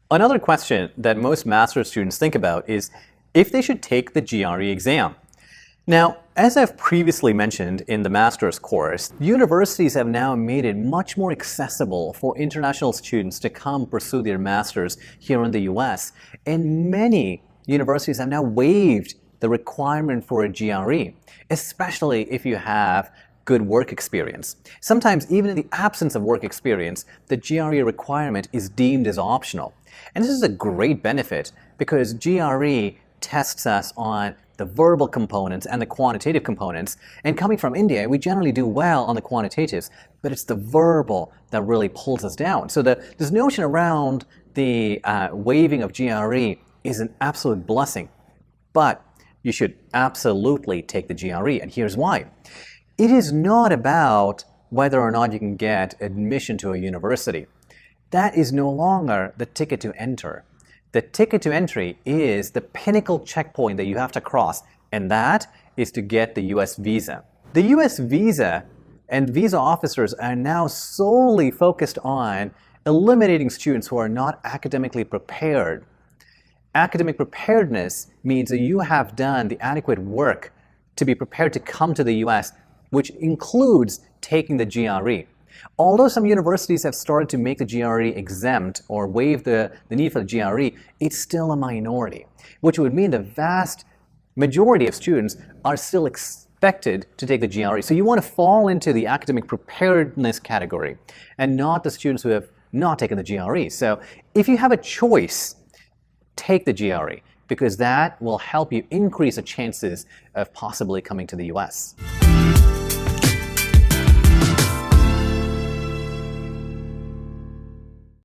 Another question that most master's students think about is if they should take the GRE exam. Now, as I've previously mentioned in the master's course, universities have now made it much more accessible for international students to come pursue their master's here in the US, and many universities have now waived the requirement for a GRE, especially if you have good work experience. Sometimes, even in the absence of work experience, the GRE requirement is deemed as optional. And this is a great benefit because GRE tests us on the verbal components and the quantitative components. And coming from India, we generally do well on the quantitatives, but it's the verbal that really pulls us down. So this notion around the waiving of GRE is an absolute blessing. But you should absolutely take the GRE, and here's why. It is not about whether or not you can get admission to a university. That is no longer the ticket to enter. The ticket to entry is the pinnacle checkpoint that you have to cross, and that is to get the U.S. Visa. The U.S. Visa and visa officers are now solely focused on eliminating students who are not academically prepared. Academic preparedness means that you have done the adequate work to be prepared to come to the U.S., which includes taking the GRE. Although some universities have started to make the GRE exempt or waive the need for the GRE, it's still a minority, which would mean the vast majority of students are still expected to take the GRE. So you want to fall into the academic preparedness category and not the students who have not taken the GRE. So if you have a choice, take the GRE because that will help you increase the chances of possibly coming to the US.